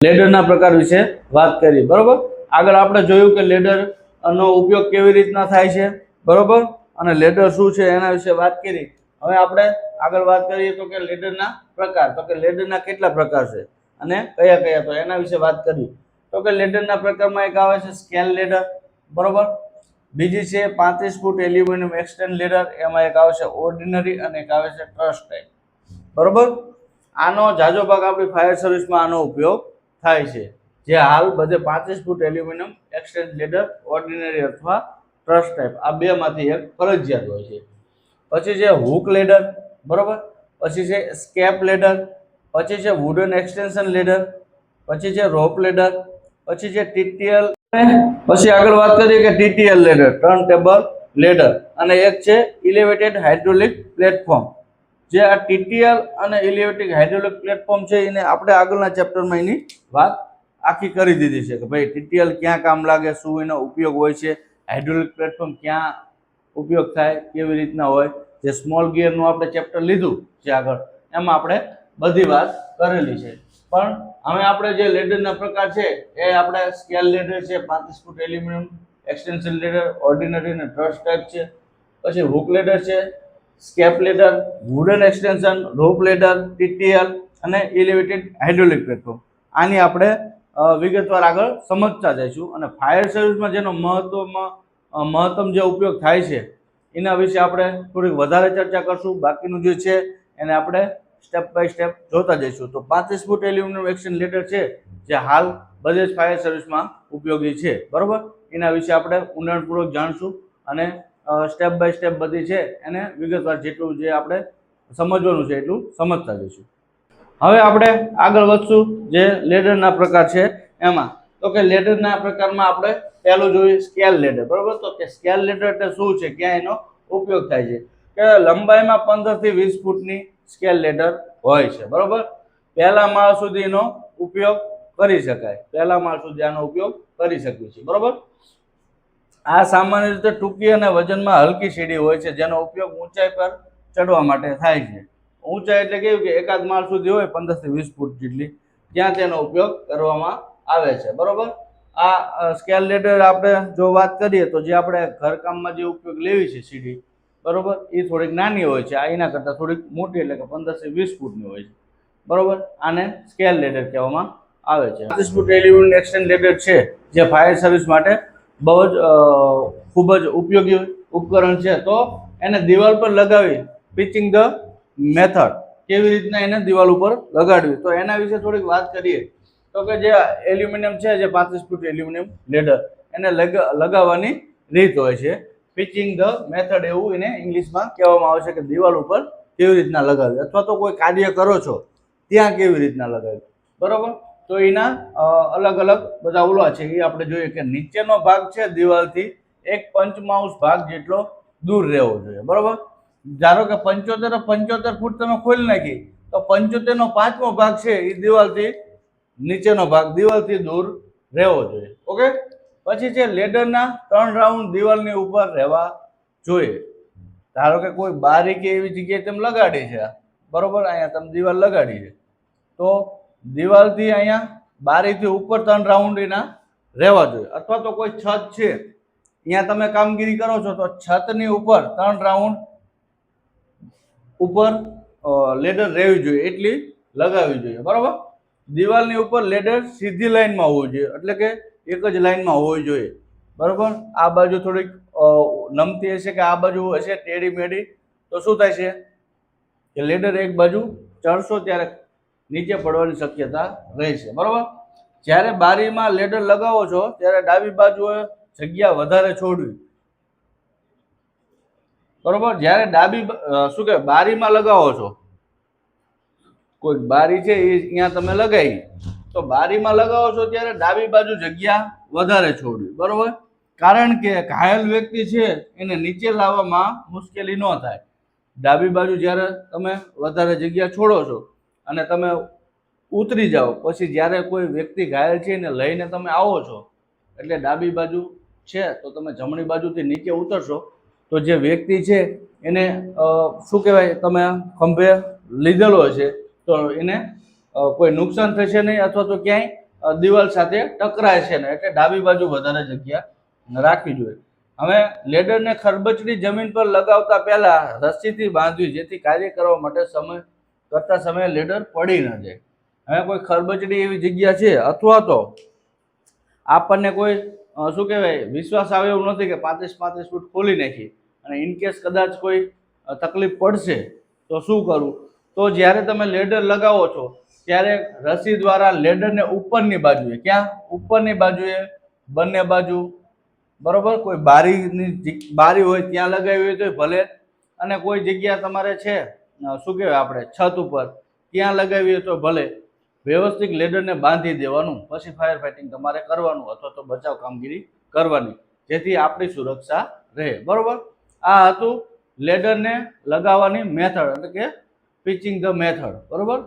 લેડરના પ્રકાર વિશે વાત કરી, બરોબર. આગળ આપણે જોયું કે લેડર નો ઉપયોગ કેવી રીતના થાય છે, બરોબર, અને લેડર શું છે એના વિશે વાત કરી. હવે આપણે આગળ વાત કરીએ તો કે લેડરના પ્રકાર, તો કે લેડરના કેટલા પ્રકાર છે અને કયા કયા, તો એના વિશે વાત કરી. તો કે લેડરના પ્રકારમાં એક આવે છે સ્કેલ લેડર, બરોબર. બીજી છે 35 ફૂટ એલ્યુમિનિયમ એક્સટેન્ડ લેડર, એમાં એક આવે છે ઓર્ડિનરી અને એક આવે છે ટ્રસ ટાઈપ, બરોબર. આનો જાજો ભાગ આપણી ફાયર સર્વિસમાં આનો ઉપયોગ થાય છે, જે હાલ બધે 35 ફૂટ એલ્યુમિનિયમ એક્સટેન્ડ લેડર, ઓર્ડિનરી અથવા ટ્રસ ટાઈપ આ બેમાંથી એક ફરજિયાત હોય છે. પછી છે હુક લેડર, બરોબર. પછી છે સ્કેપ લેડર, પછી છે વુડન એક્સટેન્શન લેડર, પછી છે રોપ લેડર, પછી છે ટીટીએલ, પછી આગળ વાત કરીએ કે TTL ladder turn table ladder, અને એક છે ઇલેવેટેડ હાઇડ્રોલિક પ્લેટફોર્મ. જે આ ટીટીએલ અને ઇલેવેટેડ હાઇડ્રોલિક પ્લેટફોર્મ છે એને આપણે આગળના ચેપ્ટરમાં એની વાત આખી કરી દીધી છે કે ભાઈ ટીટીએલ ક્યાં કામ લાગે, શું એનો ઉપયોગ હોય છે, હાઇડ્રોલિક પ્લેટફોર્મ ક્યાં ઉપયોગ થાય, કેવી રીતના હોય. જે સ્મોલ ગિયરનું આપણે ચેપ્ટર લીધું છે આગળ, એમાં આપણે બધી વાત કરેલી છે. પણ હવે આપણે જે લેડરના પ્રકાર છે એ આપણે સ્કેલ લેડર છે, 35 ફૂટ એલ્યુમિનિયમ એક્સટેન્શન લેડર, ઓર્ડિનરી અને ટ્રસ ટાઈપ છે. પછી હુક લેડર છે, સ્કેપ લેડર, વુડન એક્સટેન્શન, રોપ લેડર, ટીટીએલ અને એલિવેટેડ હાઇડ્રોલિક પ્લેટફોર્મ. આની આપણે વિગતવાર આગળ સમજતા જઈશું. અને ફાયર સર્વિસમાં જેનો મહત્તમ જે ઉપયોગ થાય છે એના વિશે આપણે થોડીક વધારે ચર્ચા કરશું. બાકીનું જે છે એને આપણે સ્ટેપ બાય સ્ટેપ જોતા જઈશું. તો 35 ફૂટ એલ્યુમિનિયમ એક્સટેન્શન લેડર છે જે હાલ બધે જ ફાયર સર્વિસમાં ઉપયોગી છે, બરોબર. એના વિશે આપણે ઊંડાણપૂર્વક જાણશું અને સ્ટેપ બાય સ્ટેપ બધી છે એને વિગતવાર જેટલું જે આપણે સમજવાનું છે એટલું સમજતા જઈશું. હવે આપણે આગળ વધશું જે લેડરના પ્રકાર છે એમાં. તો કે લેડરના પ્રકારમાં આપણે પહેલું જોઈએ સ્કેલ લેડર, બરોબર. તો કે સ્કેલ લેડર એટલે શું છે, ક્યાં એનો ઉપયોગ થાય છે, કે લંબાઈમાં 15 થી 20 ફૂટની સ્કેલ લેડર હોય છે, બરોબર. પહેલા માળ સુધી એનો ઉપયોગ કરી શકાય, પહેલા માળ સુધી આનો ઉપયોગ કરી શકીએ છીએ, બરોબર. આ સામાન્ય રીતે ટૂંકી અને વજનમાં હલકી સીડી હોય છે જેનો ઉપયોગ ઊંચાઈ પર ચડવા માટે થાય છે. ઊંચાઈ એટલે કેવું કે એકાદ માળ સુધી હોય 15 થી 20 ફૂટ જેટલી, ત્યાં તેનો ઉપયોગ કરવામાં આવે છે, બરોબર. આ સ્કેલ લેડર આપણે જો વાત કરીએ તો જે આપણે ઘરકામમાં જે ઉપયોગ લેવી છે સીડી, બરોબર, એ થોડીક નાની હોય છે. આ એના કરતાં થોડીક મોટી એટલે કે 15 થી 20 ફૂટની હોય છે, બરોબર. આને સ્કેલ લેડર કહેવામાં આવે છે. 35 ફૂટ એલ્યુમિનિયમ એક્સટેન્ડ લેડર છે જે ફાયર સર્વિસ માટે બહુ જ ખૂબ જ ઉપયોગી ઉપકરણ છે. તો એને દિવાલ પર લગાવી પિચિંગ ધ મેથડ, કેવી રીતના એને દિવાલ ઉપર લગાડવી, તો એના વિશે થોડીક વાત કરીએ. તો કે જે એલ્યુમિનિયમ છે, જે 35 ફૂટ એલ્યુમિનિયમ લેડર, એને લગાવવાની રીત હોય છે પિચિંગ ધ મેથડ, એવું એને ઇંગ્લિશમાં કહેવામાં આવે છે કે દિવાલ ઉપર કેવી રીતના લગાવવી, અથવા તો કોઈ કાર્ય કરો છો ત્યાં કેવી રીતના લગાવવી, બરોબર. તો એના અલગ અલગ બધા ઓલા છે એ આપણે જોઈએ કે નીચેનો ભાગ છે દિવાલથી 1 પંચમાંશ ભાગ જેટલો દૂર રહેવો જોઈએ, બરોબર. ધારો કે 75 ફૂટ તમે ખોલી નાખી તો 75 નો 5મો ભાગ છે એ દિવાલથી નીચેનો ભાગ દિવાલથી દૂર રહેવો જોઈએ, ઓકે. પછી છે લેડરના 3 રાઉન્ડ દિવાલની ઉપર રહેવા જોઈએ. ધારો કે કોઈ બારી કે એવી જગ્યાએ તમે લગાડી છે, બરોબર, અહીંયા તમે દિવાલ લગાડી છે, તો દિવાલથી અહીંયા બારીથી ઉપર 3 રાઉન્ડ એના રહેવા જોઈએ. અથવા તો કોઈ છત છે અહીંયા તમે કામગીરી કરો છો તો છતની ઉપર 3 રાઉન્ડ ઉપર લેડર રહેવી જોઈએ એટલી લગાવવી જોઈએ, બરોબર. દિવાલની ઉપર લેડર સીધી લાઈનમાં હોવું જોઈએ, એટલે કે એક જ લાઈનમાં હોવી જોઈએ, બરોબર. આ બાજુ થોડીક નમતી હશે કે આ બાજુ હશે ટેડી મેડી, તો શું થાય છે કે લેડર એક બાજુ ચડશો ત્યારે નીચે પડવાની શક્યતા રહે છે, બરોબર. જ્યારે બારીમાં લેડર લગાવો છો ત્યારે ડાબી બાજુએ જગ્યા વધારે છોડવી, બરોબર. જ્યારે ડાબી શું કે બારીમાં લગાવો છો, કોઈ બારી છે એ અહીંયા તમે લગાવી, તો બારીમાં લગાવો છો ત્યારે ડાબી બાજુ જગ્યા વધારે છોડવી, બરોબર. કારણ કે ઘાયલ વ્યક્તિ છે એને નીચે લાવવામાં મુશ્કેલી ન થાય. ડાબી બાજુ જ્યારે તમે વધારે જગ્યા છોડો છો અને તમે ઉતરી જાઓ, પછી જ્યારે કોઈ વ્યક્તિ ઘાયલ છે એને લઈને તમે આવો છો, એટલે ડાબી બાજુ છે તો તમે જમણી બાજુથી નીચે ઉતરશો તો જે વ્યક્તિ છે એને શું કહેવાય, તમે ખંભે લીધેલો છે તો એને કોઈ નુકસાન થશે નહીં, અથવા તો ક્યાંય દિવાલ સાથે ટકરાય છે ને એટલે ડાબી બાજુ વધારે જગ્યા રાખવી જોઈએ. હવે લેડરને ખરબચડી જમીન પર લગાવતા પહેલા રસ્સીથી બાંધવી જેથી કાર્ય કરવા માટે કરતા સમયે લેડર પડી ન જાય. હવે કોઈ ખરબચડી એવી જગ્યા છે અથવા તો આપણને કોઈ શું કહેવાય વિશ્વાસ આવે એવું નથી કે 35 ફૂટ ખોલી નાખી અને ઇનકેસ કદાચ કોઈ તકલીફ પડશે તો શું કરવું? તો જ્યારે તમે લેડર લગાવો છો ત્યારે રસ્સી દ્વારા લેડરને ઉપરની બાજુએ, ક્યાં ઉપરની બાજુએ, બંને બાજુ, બરોબર, કોઈ બારી હોય ત્યાં લગાવી હોય તો ભલે, અને કોઈ જગ્યા તમારે છે શું કહેવાય આપણે છત ઉપર ત્યાં લગાવી હોય તો ભલે, વ્યવસ્થિત લેડરને બાંધી દેવાનું. પછી ફાયર ફાઇટિંગ તમારે કરવાનું અથવા તો બચાવ કામગીરી કરવાની જેથી આપણી સુરક્ષા રહે. બરોબર, આ હતું લેડરને લગાવવાની મેથડ એટલે કે પિચિંગ ધ મેથડ. બરોબર.